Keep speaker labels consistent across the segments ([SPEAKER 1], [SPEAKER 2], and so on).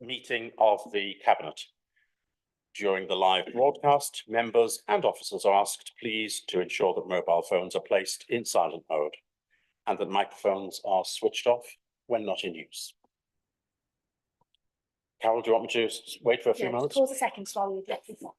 [SPEAKER 1] meeting of the Cabinet. During the live broadcast, members and officers are asked, please, to ensure that mobile phones are placed in silent mode and that microphones are switched off when not in use. Carol, do you want me to wait for a few moments?
[SPEAKER 2] Pause a second while we get this on.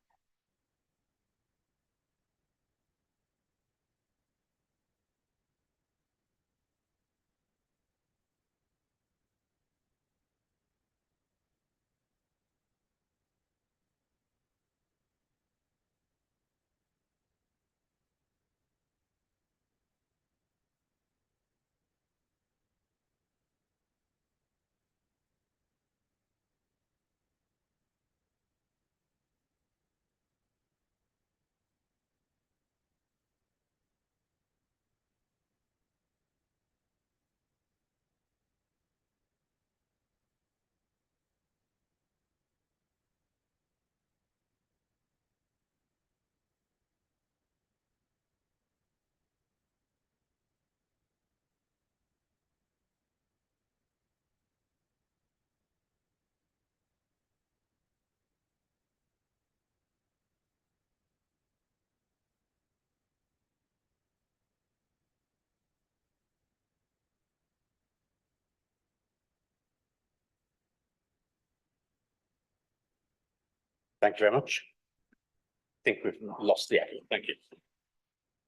[SPEAKER 1] Thank you very much. I think we've lost the echo. Thank you.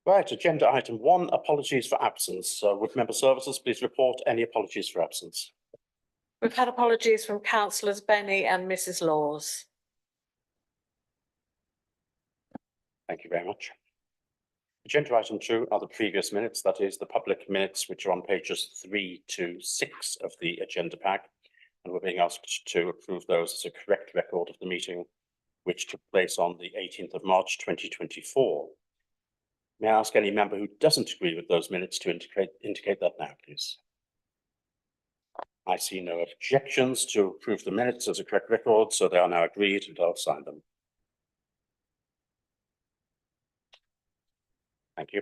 [SPEAKER 1] Right, agenda item 1, apologies for absence. Would member services please report any apologies for absence?
[SPEAKER 3] We've had apologies from councillors Benny and Mrs. Laws.
[SPEAKER 1] Thank you very much. Agenda item 2 are the previous minutes, that is the public minutes, which are on pages 3 to 6 of the agenda pack. And we're being asked to approve those as a correct record of the meeting, which took place on the 18th of March 2024. May I ask any member who doesn't agree with those minutes to indicate that now, please? I see no objections to approve the minutes as a correct record, so they are now agreed and I'll sign them. Thank you.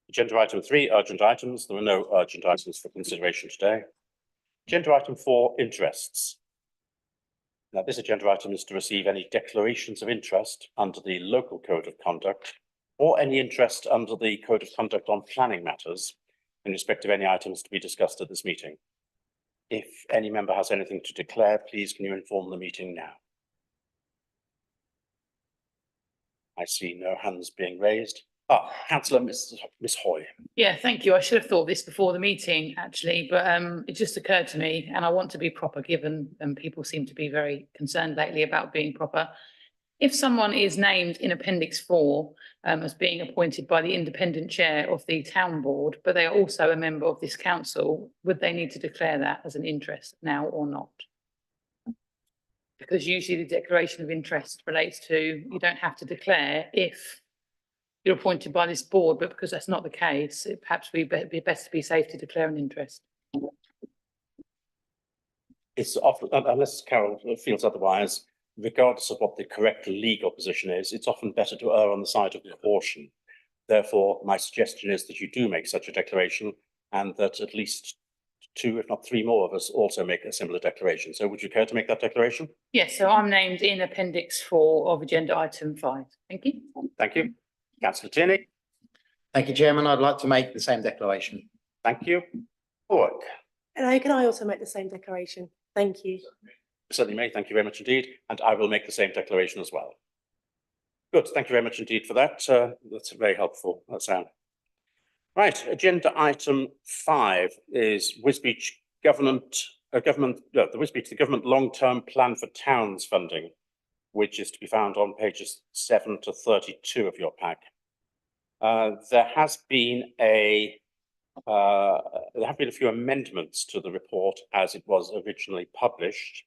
[SPEAKER 1] Agenda item 3, urgent items. There are no urgent items for consideration today. Agenda item 4, interests. Now, this agenda item is to receive any declarations of interest under the local code of conduct or any interest under the code of conduct on planning matters in respect of any items to be discussed at this meeting. If any member has anything to declare, please can you inform the meeting now? I see no hands being raised. Councillor Miss Hoy.
[SPEAKER 4] Yeah, thank you. I should have thought this before the meeting, actually, but it just occurred to me, and I want to be proper, given people seem to be very concerned lately about being proper. If someone is named in Appendix 4 as being appointed by the independent chair of the town board, but they are also a member of this council, would they need to declare that as an interest now or not? Because usually the declaration of interest relates to you don't have to declare if you're appointed by this board, but because that's not the case, it perhaps would be best to be safe to declare an interest.
[SPEAKER 1] It's often, unless Carol feels otherwise, regardless of what the correct legal position is, it's often better to err on the side of caution. Therefore, my suggestion is that you do make such a declaration and that at least 2, if not 3 more of us also make a similar declaration. So would you care to make that declaration?
[SPEAKER 4] Yes, so I'm named in Appendix 4 of agenda item 5. Thank you.
[SPEAKER 1] Thank you. Councillor Tierney.
[SPEAKER 5] Thank you, Chairman. I'd like to make the same declaration.
[SPEAKER 1] Thank you. Ork.
[SPEAKER 2] Hello, can I also make the same declaration? Thank you.
[SPEAKER 1] Certainly may. Thank you very much indeed. And I will make the same declaration as well. Good. Thank you very much indeed for that. That's very helpful. That's right. Agenda item 5 is Wisbech the Wisbech Government Long-Term Plan for Towns funding, which is to be found on pages 7 to 32 of your pack. There have been a few amendments to the report as it was originally published.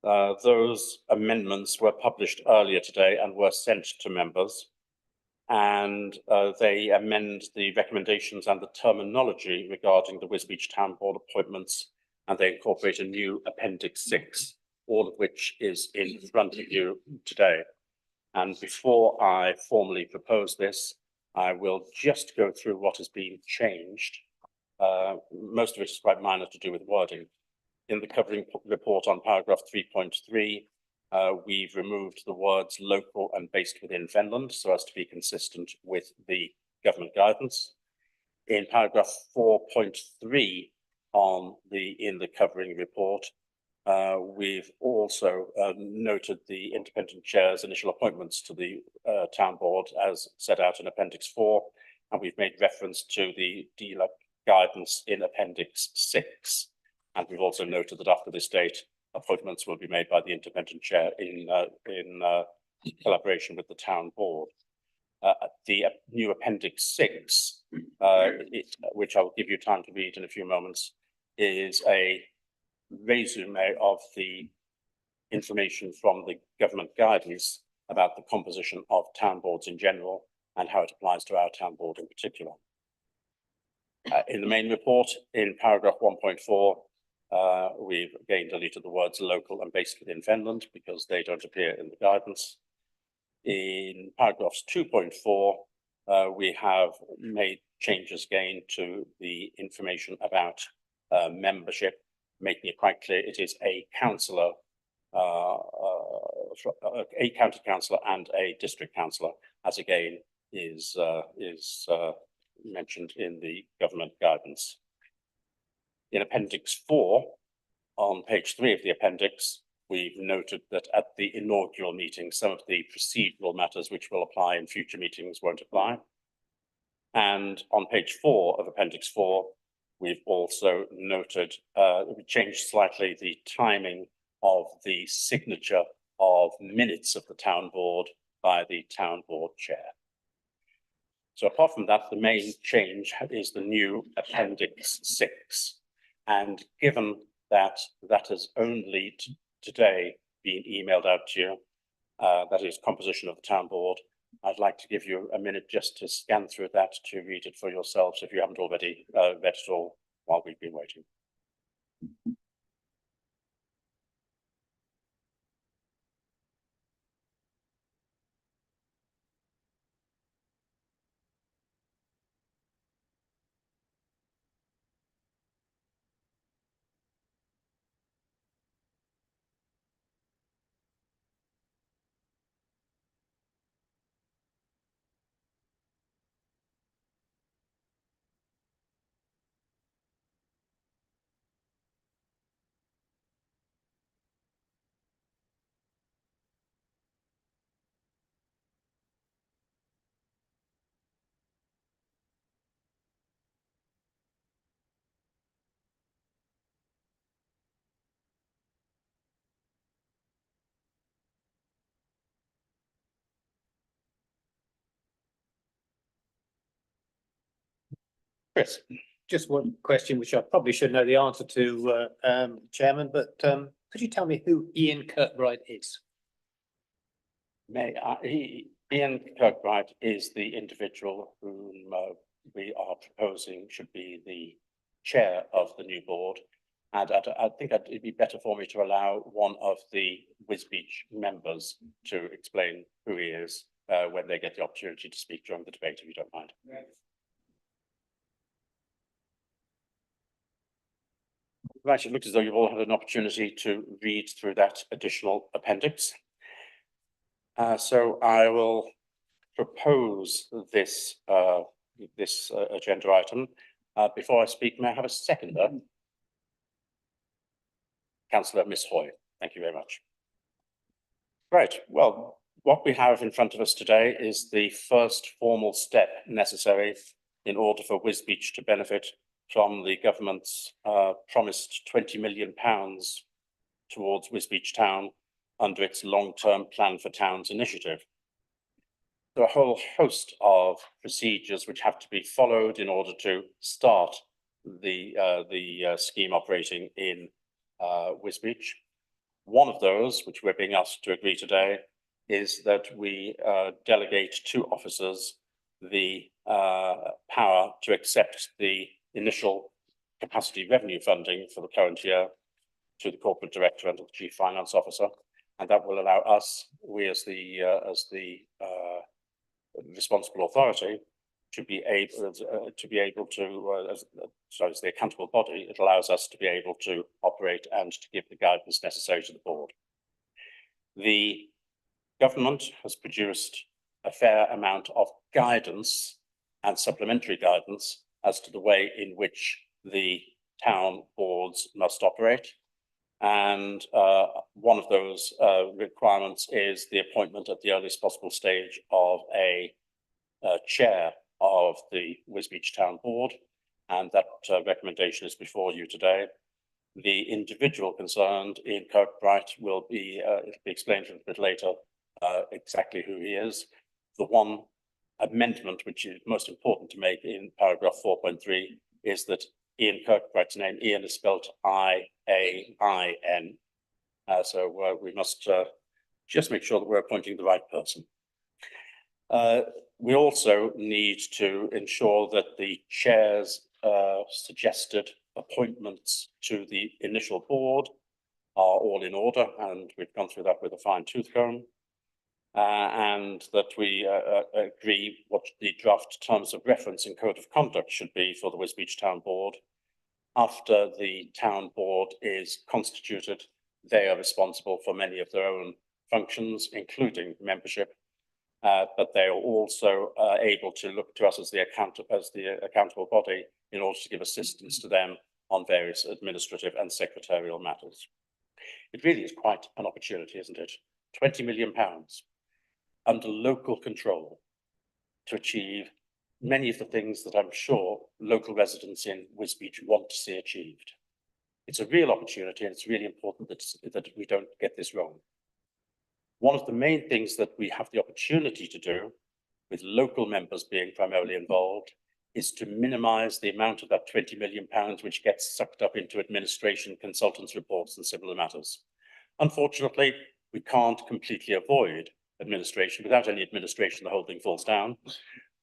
[SPEAKER 1] Those amendments were published earlier today and were sent to members, and they amend the recommendations and the terminology regarding the Wisbech Town Board appointments, and they incorporate a new Appendix 6, all of which is in front of you today. And before I formally propose this, I will just go through what has been changed. Most of it is quite minor to do with wording. in the covering report on paragraph 3.3, we've removed the words local and based within Fenland so as to be consistent with the government guidance. In paragraph 4.3 in the covering report, we've also noted the independent chair's initial appointments to the town board as set out in Appendix 4, and we've made reference to the DLUC guidance in Appendix 6. And we've also noted that after this date, appointments will be made by the independent chair in collaboration with the town board. The new Appendix 6, which I will give you time to read in a few moments, is a resume of the information from the government guidance about the composition of town boards in general and how it applies to our town board in particular. In the main report, in paragraph 1.4, we've again deleted the words local and based within Fenland because they don't appear in the guidance. In paragraphs 2.4, we have made changes again to the information about membership, making it quite clear it is a councillor, a county councillor and a district councillor, as again is mentioned in the government guidance. In Appendix 4, on page 3 of the appendix, we've noted that at the inaugural meeting, some of the procedural matters which will apply in future meetings won't apply. And on page 4 of Appendix 4, we've also noted, we changed slightly the timing of the signature of minutes of the town board by the town board chair. So apart from that, the main change is the new Appendix 6. And given that that has only today been emailed out to you, that is composition of the town board, I'd like to give you a minute just to scan through that to read it for yourselves if you haven't already read it all while we've been waiting. Chris.
[SPEAKER 6] Just one question, which I probably should know the answer to, Chairman, but could you tell me who Ian Kirkbride is?
[SPEAKER 1] Ian Kirkbride is the individual whom we are proposing should be the chair of the new board. And I think it'd be better for me to allow one of the Wisbech members to explain who he is when they get the opportunity to speak during the debate, if you don't mind. Right, it looks as though you've all had an opportunity to read through that additional appendix. So I will propose this agenda item. Before I speak, may I have a seconder? Councillor Miss Hoy, thank you very much. Right, well, what we have in front of us today is the first formal step necessary in order for Wisbech to benefit from the government's promised £20 million towards Wisbech Town under its long-term plan for towns initiative. There are a whole host of procedures which have to be followed in order to start the scheme operating in Wisbech. One of those, which we're being asked to agree today, is that we delegate to officers the power to accept the initial capacity revenue funding for the current year to the corporate director and the chief finance officer, and that will allow us, we as the responsible authority, to be able as the accountable body, it allows us to be able to operate and to give the guidance necessary to the board. The government has produced a fair amount of guidance and supplementary guidance as to the way in which the town boards must operate. And one of those requirements is the appointment at the earliest possible stage of a chair of the Wisbech Town Board, and that recommendation is before you today. The individual concerned, Ian Kirkbright, will be it'll be explained a little bit later exactly who he is. The one amendment which is most important to make in paragraph 4.3 is that Ian Kirkbright's name, Ian, is spelled I-A-I-N. So we must just make sure that we're appointing the right person. We also need to ensure that the chair's suggested appointments to the initial board are all in order, and we've gone through that with a fine-tooth comb. And that we agree what the draft terms of reference and code of conduct should be for the Wisbech Town Board. After the town board is constituted, they are responsible for many of their own functions, including membership. But they are also able to look to us as the accountable body in order to give assistance to them on various administrative and secretarial matters. It really is quite an opportunity, isn't it? £20 million under local control to achieve many of the things that I'm sure local residents in Wisbech want to see achieved. It's a real opportunity, and it's really important that we don't get this wrong. One of the main things that we have the opportunity to do, with local members being primarily involved, is to minimise the amount of that £20 million which gets sucked up into administration, consultants' reports and similar matters. Unfortunately, we can't completely avoid administration. Without any administration, the whole thing falls down.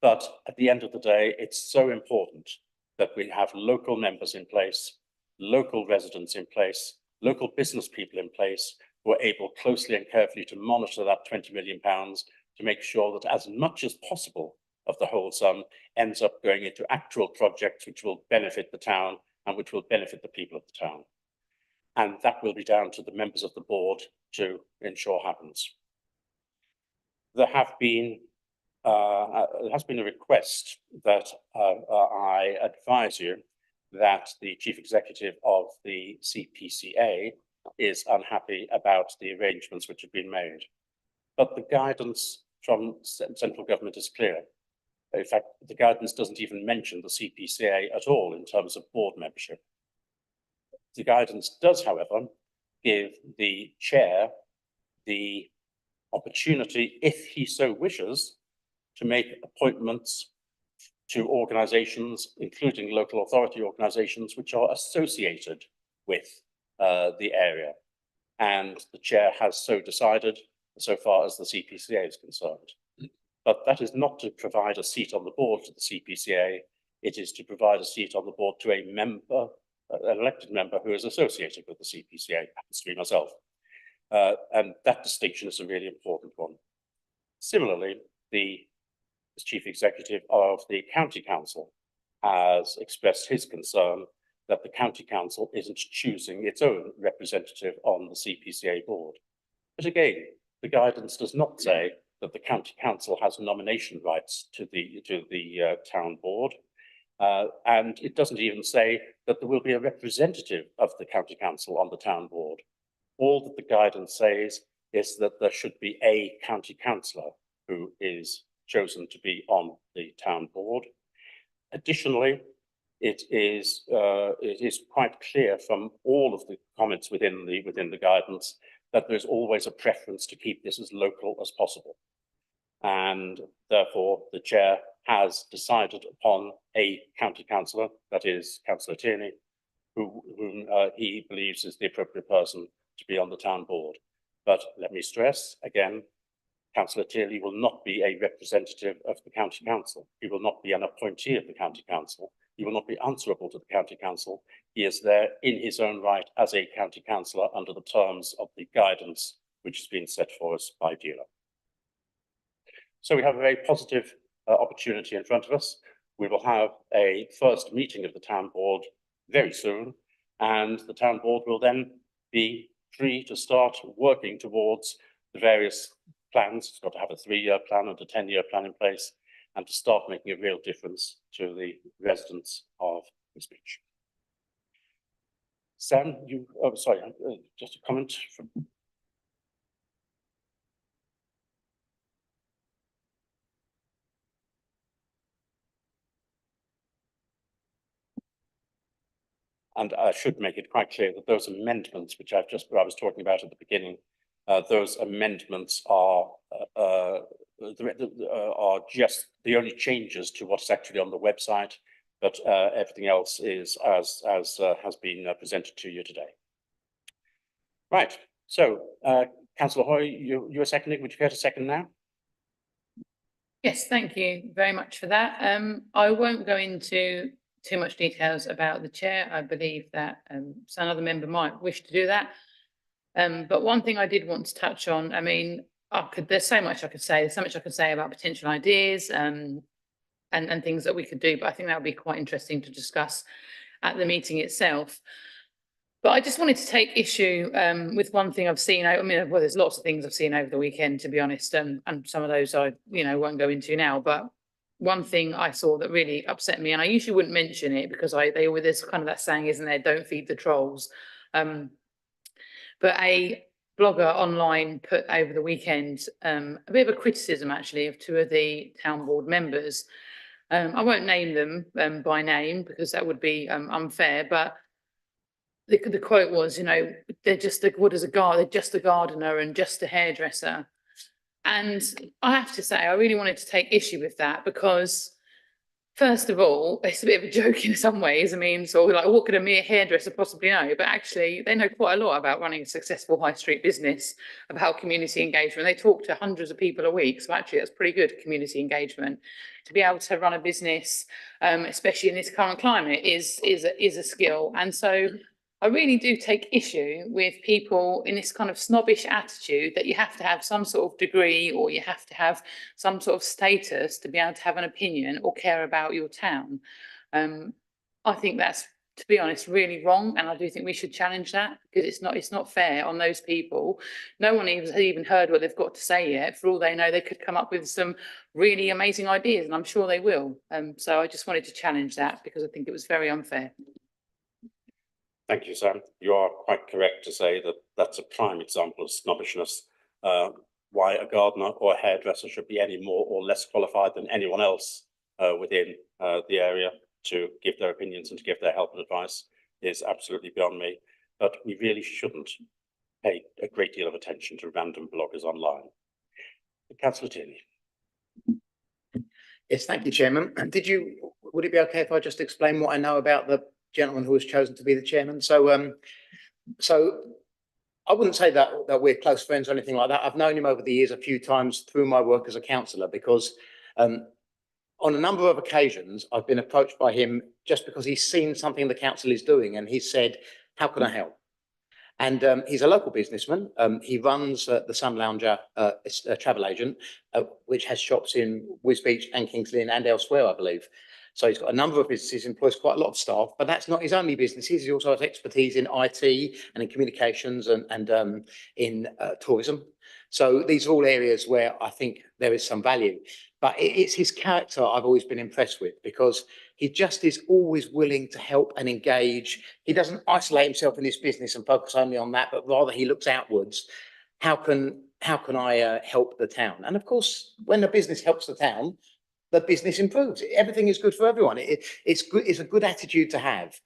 [SPEAKER 1] But at the end of the day, it's so important that we have local members in place, local residents in place, local business people in place who are able closely and carefully to monitor that £20 million to make sure that as much as possible of the whole sum ends up going into actual projects which will benefit the town and which will benefit the people of the town. And that will be down to the members of the board to ensure happens. There has been a request that I advise you that the chief executive of the CPCA is unhappy about the arrangements which have been made. But the guidance from central government is clear. In fact, the guidance doesn't even mention the CPCA at all in terms of board membership. The guidance does, however, give the chair the opportunity, if he so wishes, to make appointments to organisations, including local authority organisations, which are associated with the area. And the chair has so decided, so far as the CPCA is concerned. But that is not to provide a seat on the board to the CPCA. It is to provide a seat on the board to a member, an elected member who is associated with the CPCA, happens to be myself. And that distinction is a really important one. Similarly, the chief executive of the county council has expressed his concern that the county council isn't choosing its own representative on the CPCA board. But again, the guidance does not say that the county council has nomination rights to the town board. And it doesn't even say that there will be a representative of the county council on the town board. All that the guidance says is that there should be a county councillor who is chosen to be on the town board. Additionally, it is quite clear from all of the comments within the guidance that there's always a preference to keep this as local as possible. And therefore, the chair has decided upon a county councillor, that is Councillor Tierney, whom he believes is the appropriate person to be on the town board. But let me stress again, Councillor Tierney will not be a representative of the county council. He will not be an appointee of the county council. He will not be answerable to the county council. He is there in his own right as a county councillor under the terms of the guidance which has been set for us by DELA. So we have a very positive opportunity in front of us. We will have a first meeting of the town board very soon, and the town board will then be free to start working towards the various plans. It's got to have a 3-year plan and a 10-year plan in place, and to start making a real difference to the residents of Wisbech. Sam, just a comment from. And I should make it quite clear that those amendments, which I was talking about at the beginning, those amendments are just the only changes to what's actually on the website, but everything else is as has been presented to you today. Right. So, Councillor Hoy, you are seconding. Would you care to second now?
[SPEAKER 4] Yes, thank you very much for that. I won't go into too much details about the chair. I believe that some other member might wish to do that. But one thing I did want to touch on, I mean, there's so much I could say. There's so much I could say about potential ideas and things that we could do, but I think that would be quite interesting to discuss at the meeting itself. But I just wanted to take issue with one thing I've seen. I mean, well, there's lots of things I've seen over the weekend, to be honest, and some of those I, won't go into now. But one thing I saw that really upset me, and I usually wouldn't mention it because there's kind of that saying, isn't there? Don't feed the trolls. But a blogger online put over the weekend a bit of a criticism, actually, of 2 of the town board members. I won't name them by name because that would be unfair, but the quote was, they're just they're just a gardener and just a hairdresser. And I have to say, I really wanted to take issue with that because, first of all, it's a bit of a joke in some ways. I mean, sort of like, what could a mere hairdresser possibly know? But actually, they know quite a lot about running a successful high street business, about community engagement. They talk to hundreds of people a week. So actually, that's pretty good community engagement. To be able to run a business, especially in this current climate, is a skill. And so I really do take issue with people in this kind of snobbish attitude that you have to have some sort of degree or you have to have some sort of status to be able to have an opinion or care about your town. I think that's, to be honest, really wrong, and I do think we should challenge that because it's not fair on those people. No one has even heard what they've got to say yet. For all they know, they could come up with some really amazing ideas, and I'm sure they will. So I just wanted to challenge that because I think it was very unfair.
[SPEAKER 1] Thank you, Sam. You are quite correct to say that that's a prime example of snobbishness. Why a gardener or a hairdresser should be any more or less qualified than anyone else within the area to give their opinions and to give their help and advice is absolutely beyond me. But we really shouldn't pay a great deal of attention to random bloggers online. Councillor Tierney.
[SPEAKER 5] Yes, thank you, Chairman. And would it be okay if I just explain what I know about the gentleman who was chosen to be the chairman? So I wouldn't say that we're close friends or anything like that. I've known him over the years a few times through my work as a councillor because on a number of occasions I've been approached by him just because he's seen something the council is doing and he said, how can I help? And he's a local businessman. He runs the Sun Lounger, a travel agent, which has shops in Wisbech and Kings Lynn and elsewhere, I believe. So he's got a number of businesses, employs quite a lot of staff, but that's not his only businesses. He also has expertise in IT and in communications and in tourism. So these are all areas where I think there is some value. But it's his character I've always been impressed with because he just is always willing to help and engage. He doesn't isolate himself in his business and focus only on that, but rather he looks outwards. How can I help the town? And of course, when the business helps the town, the business improves. Everything is good for everyone. It's good. It's a good attitude to have.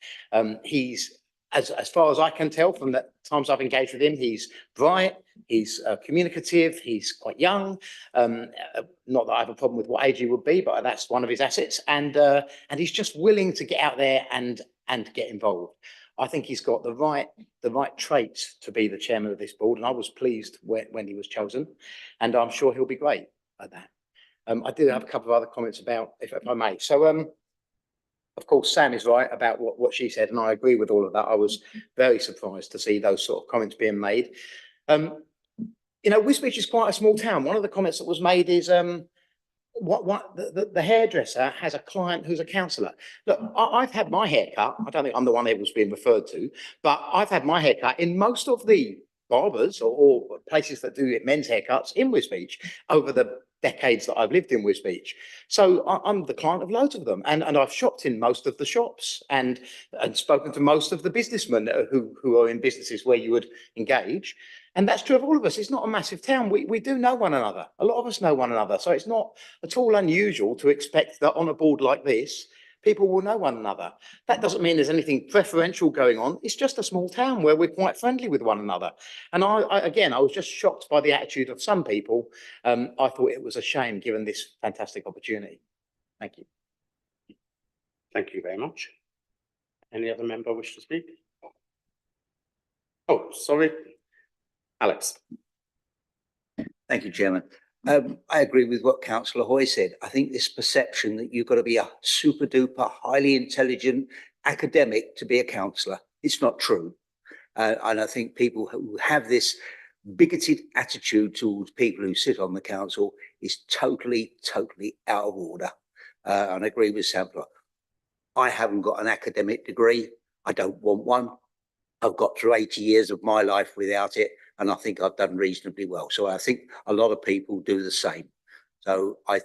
[SPEAKER 5] He's, as far as I can tell from the times I've engaged with him, he's bright, he's communicative, he's quite young. Not that I have a problem with what age he would be, but that's one of his assets. And he's just willing to get out there and get involved. I think he's got the right traits to be the chairman of this board, and I was pleased when he was chosen, and I'm sure he'll be great at that. I do have a couple of other comments about, if I may. So, of course, Sam is right about what she said, and I agree with all of that. I was very surprised to see those sort of comments being made. Wisbech is quite a small town. One of the comments that was made is, the hairdresser has a client who's a councillor. Look, I've had my hair cut. I don't think I'm the one that was being referred to, but I've had my hair cut in most of the barbers or places that do men's haircuts in Wisbech over the decades that I've lived in Wisbech. So I'm the client of loads of them, and I've shopped in most of the shops and spoken to most of the businessmen who are in businesses where you would engage. And that's true of all of us. It's not a massive town. We do know one another. A lot of us know one another. So it's not at all unusual to expect that on a board like this, people will know one another. That doesn't mean there's anything preferential going on. It's just a small town where we're quite friendly with one another. And I was just shocked by the attitude of some people. I thought it was a shame given this fantastic opportunity. Thank you.
[SPEAKER 1] Thank you very much. Any other member wish to speak? Oh, sorry. Alex.
[SPEAKER 7] Thank you, Chairman. I agree with what Councillor Hoy said. I think this perception that you've got to be a super duper, highly intelligent academic to be a councillor, it's not true. And I think people who have this bigoted attitude towards people who sit on the council is totally out of order. And I agree with Sampler. I haven't got an academic degree. I don't want one. I've got through 80 years of my life without it, and I think I've done reasonably well. So I think a lot of people do the same. So I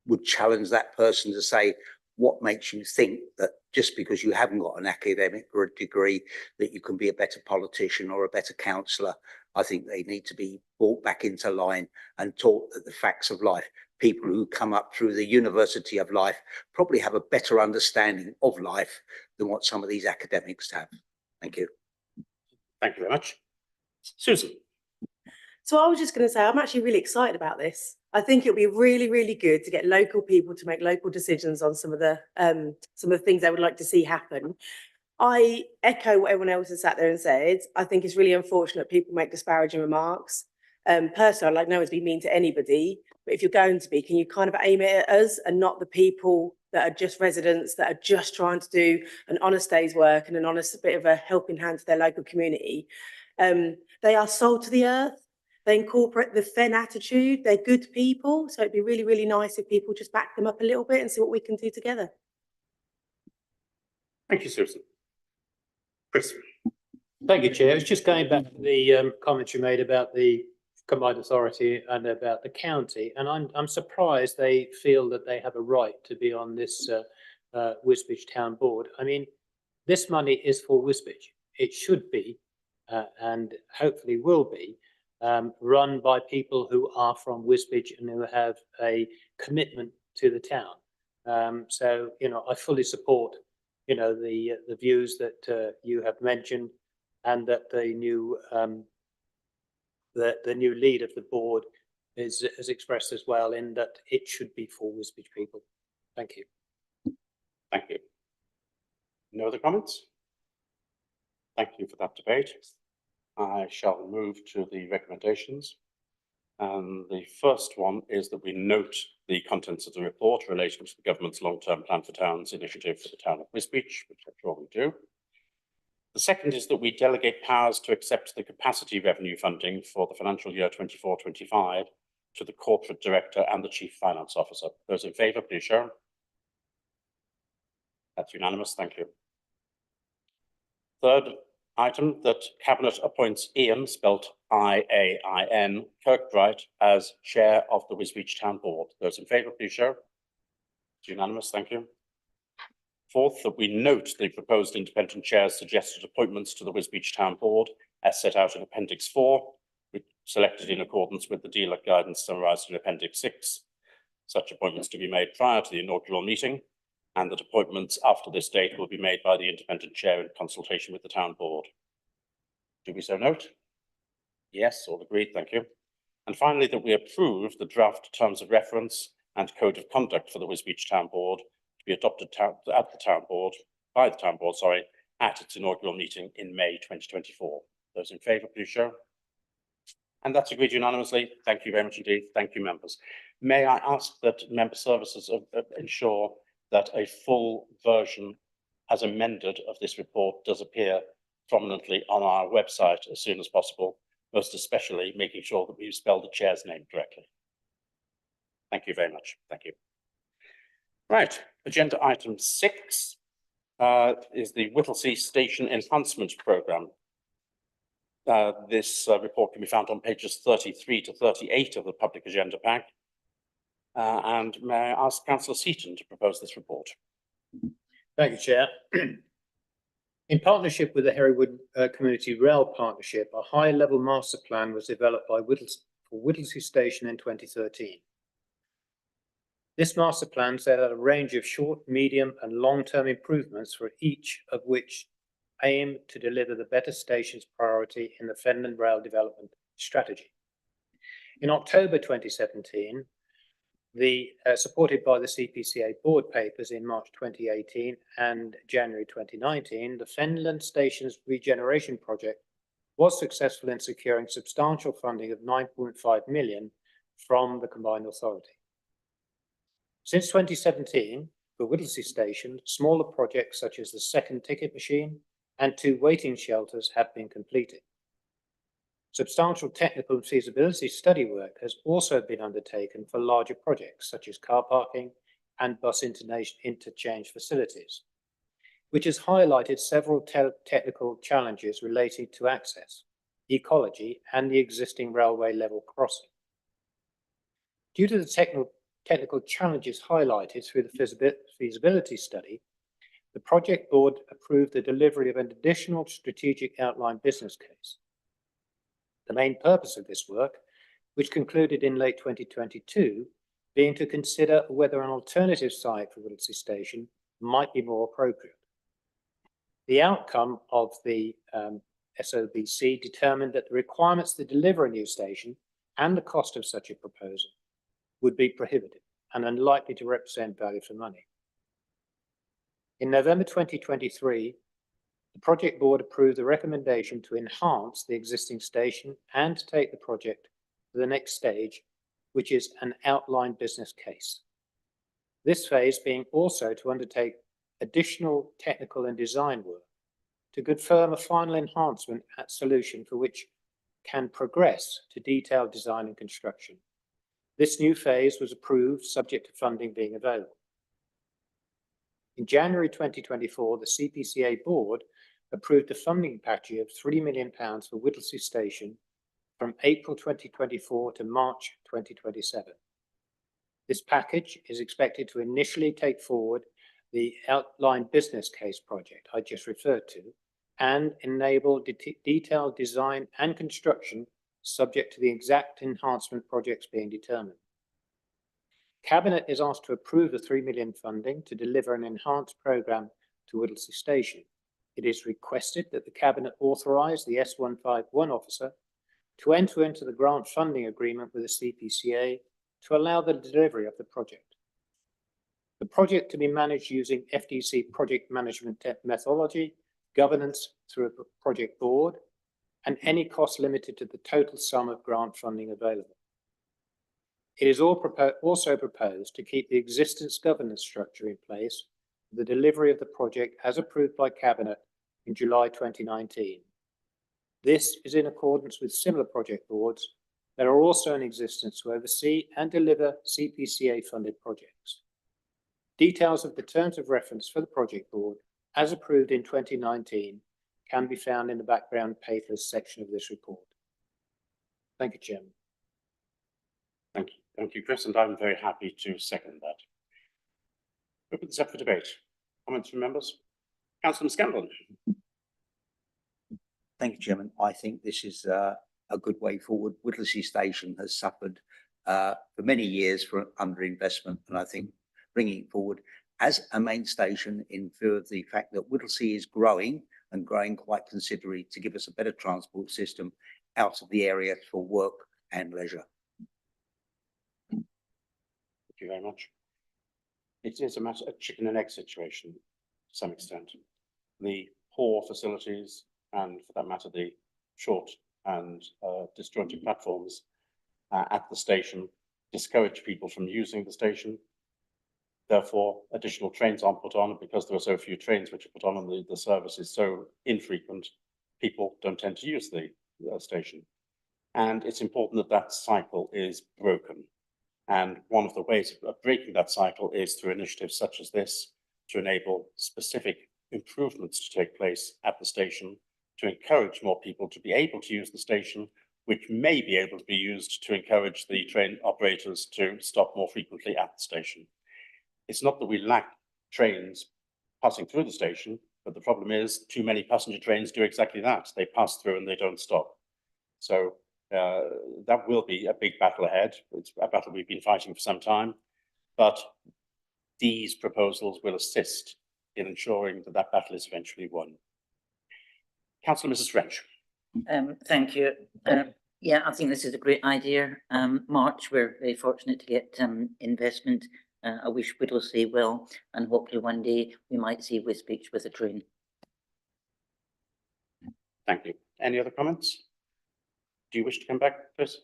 [SPEAKER 7] would challenge that person to say, what makes you think that just because you haven't got an academic or a degree that you can be a better politician or a better councillor? I think they need to be brought back into line and taught the facts of life. People who come up through the University of Life probably have a better understanding of life than what some of these academics have. Thank you.
[SPEAKER 1] Thank you very much. Susan.
[SPEAKER 2] So I was just going to say, I'm actually really excited about this. I think it'll be really, really good to get local people to make local decisions on some of the things they would like to see happen. I echo what everyone else has sat there and said. I think it's really unfortunate people make disparaging remarks. Personally, I'd like no one's be mean to anybody, but if you're going to be, can you kind of aim it at us and not the people that are just residents that are just trying to do an honest day's work and an honest bit of a helping hand to their local community? They are salt to the earth. They incorporate the Fen attitude. They're good people. So it'd be really, really nice if people just back them up a little bit and see what we can do together.
[SPEAKER 1] Thank you, Susan. Chris.
[SPEAKER 6] Thank you, Chair. It's just going back to the comments you made about the combined authority and about the county, and I'm surprised they feel that they have a right to be on this Wisbech Town Board. I mean, this money is for Wisbech. It should be, and hopefully will be, run by people who are from Wisbech and who have a commitment to the town. So, you know, I fully support, you know, the views that you have mentioned, and that the new lead of the board has expressed as well, in that it should be for Wisbech people. Thank you.
[SPEAKER 1] Thank you. No other comments? Thank you for that debate. I shall move to the recommendations. The first one is that we note the contents of the report relating to the government's long-term plan for towns initiative for the town of Wisbech, which I'm sure we do. The second is that we delegate powers to accept the capacity revenue funding for the financial year 24-25 to the corporate director and the chief finance officer. Those in favour, please show. That's unanimous. Thank you. Third item, that Cabinet appoints Ian, spelt I-A-I-N, Kirkbright, as chair of the Wisbech Town Board. Those in favour, please show. It's unanimous. Thank you. Fourth, that we note the proposed independent chair's suggested appointments to the Wisbech Town Board as set out in Appendix 4, which selected in accordance with the dealer guidance summarised in Appendix 6. Such appointments to be made prior to the inaugural meeting, and that appointments after this date will be made by the independent chair in consultation with the town board. Do we so note? Yes, all agreed, thank you. And finally, that we approve the draft terms of reference and code of conduct for the Wisbech Town Board to be adopted by the town board, at its inaugural meeting in May 2024. Those in favour, please show. And that's agreed unanimously. Thank you very much indeed. Thank you, members. May I ask that member services ensure that a full version as amended of this report does appear prominently on our website as soon as possible, most especially making sure that we spell the chair's name correctly. Thank you very much. Thank you. Right, agenda item 6 is the Whittlesea Station Enhancement Programme. This report can be found on pages 33 to 38 of the public agenda pack. And may I ask Councillor Seaton to propose this report?
[SPEAKER 6] Thank you, Chair. In partnership with the Hereward Community Rail Partnership, a high-level master plan was developed by Whittlesea Station in 2013. This master plan set out a range of short, medium and long-term improvements for each of which aim to deliver the better stations priority in the Fenland Rail Development Strategy. In October 2017, supported by the CPCA board papers in March 2018 and January 2019, the Fenland Stations Regeneration Project was successful in securing substantial funding of 9.5 million from the combined authority. Since 2017, for Whittlesea Station, smaller projects such as the second ticket machine and 2 waiting shelters have been completed. Substantial technical and feasibility study work has also been undertaken for larger projects such as car parking and bus interchange facilities, which has highlighted several technical challenges related to access, ecology and the existing railway level crossing. Due to the technical challenges highlighted through the feasibility study, the project board approved the delivery of an additional strategic outline business case. The main purpose of this work, which concluded in late 2022, being to consider whether an alternative site for Whittlesea Station might be more appropriate. The outcome of the SOBC determined that the requirements to deliver a new station and the cost of such a proposal would be prohibitive and unlikely to represent value for money. In November 2023, the project board approved the recommendation to enhance the existing station and to take the project to the next stage, which is an outline business case. This phase being also to undertake additional technical and design work to confirm a final enhancement solution for which can progress to detailed design and construction. This new phase was approved subject to funding being available. In January 2024, the CPCA board approved a funding package of £3 million for Whittlesea Station from April 2024 to March 2027. This package is expected to initially take forward the outline business case project I just referred to and enable detailed design and construction subject to the exact enhancement projects being determined. Cabinet is asked to approve the £3 million funding to deliver an enhanced programme to Whittlesea Station. It is requested that the Cabinet authorise the S151 officer to enter into the grant funding agreement with the CPCA to allow the delivery of the project. The project to be managed using FDC project management methodology, governance through a project board, and any cost limited to the total sum of grant funding available. It is also proposed to keep the existence governance structure in place for the delivery of the project as approved by Cabinet in July 2019. This is in accordance with similar project boards that are also in existence to oversee and deliver CPCA funded projects. Details of the terms of reference for the project board as approved in 2019 can be found in the background papers section of this report. Thank you, Chairman.
[SPEAKER 1] Thank you, Chris, and I'm very happy to second that. Open this up for debate. Comments from members? Councillor Scanlon.
[SPEAKER 7] Thank you, Chairman. I think this is a good way forward. Whittlesea Station has suffered for many years for underinvestment, and I think bringing it forward as a main station in view of the fact that Whittlesea is growing and growing quite considerably to give us a better transport system out of the area for work and leisure.
[SPEAKER 1] Thank you very much. It is a matter of chicken and egg situation to some extent. The poor facilities and, for that matter, the short and disjointed platforms at the station discourage people from using the station. Therefore, additional trains aren't put on because there are so few trains which are put on and the service is so infrequent, people don't tend to use the station. And it's important that that cycle is broken. And one of the ways of breaking that cycle is through initiatives such as this to enable specific improvements to take place at the station, to encourage more people to be able to use the station, which may be able to be used to encourage the train operators to stop more frequently at the station. It's not that we lack trains passing through the station, but the problem is too many passenger trains do exactly that. They pass through and they don't stop. So that will be a big battle ahead. It's a battle we've been fighting for some time, but these proposals will assist in ensuring that that battle is eventually won. Councillor Mrs. French.
[SPEAKER 8] Thank you. Yeah, I think this is a great idea. March, we're very fortunate to get investment. I wish Whittlesea well, and hopefully one day we might see Wisbech with a train.
[SPEAKER 1] Thank you. Any other comments? Do you wish to come back, Chris?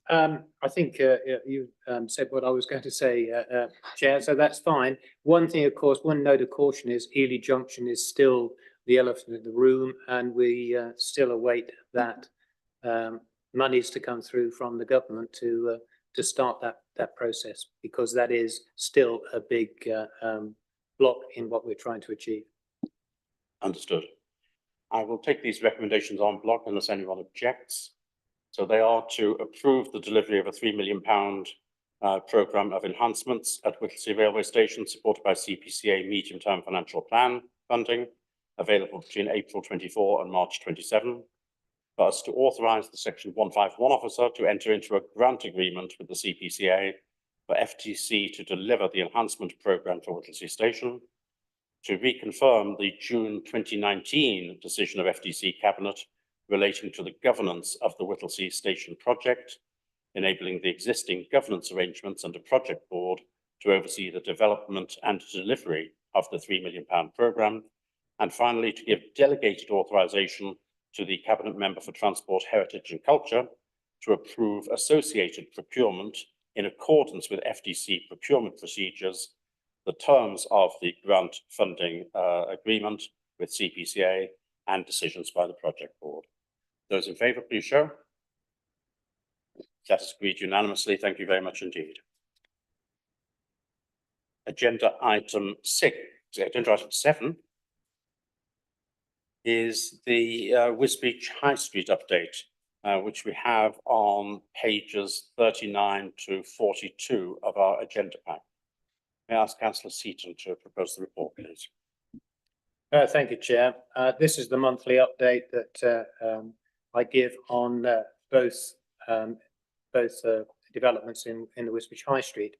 [SPEAKER 6] I think you said what I was going to say, Chair, so that's fine. One thing, of course, one note of caution is Ely Junction is still the elephant in the room, and we still await that monies to come through from the government to start that process, because that is still a big block in what we're trying to achieve.
[SPEAKER 1] Understood. I will take these recommendations en bloc unless anyone objects. So they are to approve the delivery of a £3 million programme of enhancements at Whittlesea Railway Station, supported by CPCA medium-term financial plan funding, available between April 24 and March 27. For us to authorise the Section 151 officer to enter into a grant agreement with the CPCA for FTC to deliver the enhancement programme for Whittlesea Station, to reconfirm the June 2019 decision of FDC Cabinet relating to the governance of the Whittlesea Station project, enabling the existing governance arrangements and a project board to oversee the development and delivery of the £3 million programme, and finally to give delegated authorisation to the Cabinet Member for Transport, Heritage and Culture to approve associated procurement in accordance with FDC procurement procedures, the terms of the grant funding agreement with CPCA, and decisions by the project board. Those in favour, please show. That is agreed unanimously. Thank you very much indeed. Agenda item 7 is the Wisbech High Street update, which we have on pages 39 to 42 of our agenda pack. May I ask Councillor Seaton to propose the report, please?
[SPEAKER 6] Thank you, Chair. This is the monthly update that I give on both developments in the Wisbech High Street.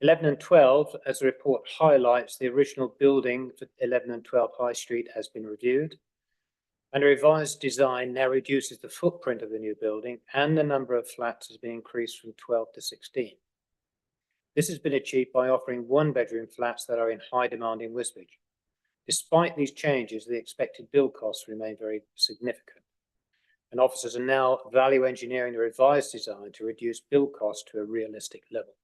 [SPEAKER 6] 11 and 12, as the report highlights, the original building for 11 and 12 High Street has been reviewed, and a revised design now reduces the footprint of the new building, and the number of flats has been increased from 12 to 16. This has been achieved by offering one-bedroom flats that are in high demand in Wisbech. Despite these changes, the expected build costs remain very significant, and officers are now value engineering the revised design to reduce build costs to a realistic level.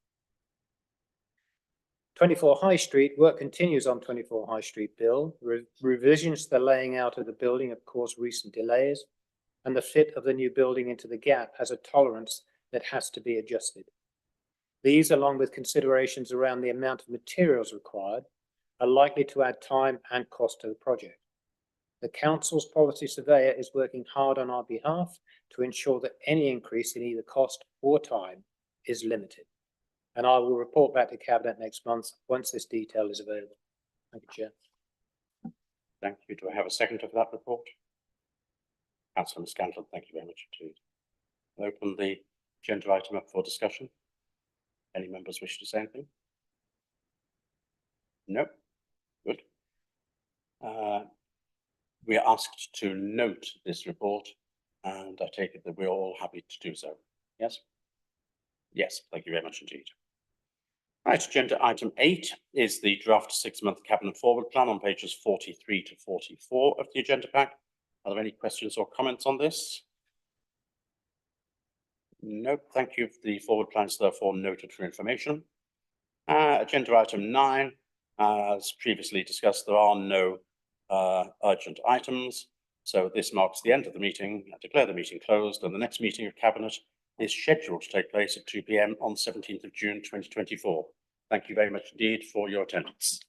[SPEAKER 6] 24 High Street, work continues on 24 High Street build. Revisions to the laying out of the building have caused recent delays, and the fit of the new building into the gap has a tolerance that has to be adjusted. These, along with considerations around the amount of materials required, are likely to add time and cost to the project. The Council's policy surveyor is working hard on our behalf to ensure that any increase in either cost or time is limited. And I will report back to Cabinet next month once this detail is available. Thank you, Chair.
[SPEAKER 1] Thank you. Do I have a second for that report? Councillor Scanlon, thank you very much indeed. I'll open the agenda item up for discussion. Any members wish to say anything? No? Good. We are asked to note this report, and I take it that we're all happy to do so. Yes? Yes, thank you very much indeed. Right, agenda item 8 is the draft 6-month Cabinet Forward Plan on pages 43 to 44 of the agenda pack. Are there any questions or comments on this? No, thank you. The forward plan is therefore noted for information. Agenda item 9, as previously discussed, there are no urgent items. So this marks the end of the meeting. I declare the meeting closed, and the next meeting of Cabinet is scheduled to take place at 2 p.m. on 17th of June 2024. Thank you very much indeed for your attendance.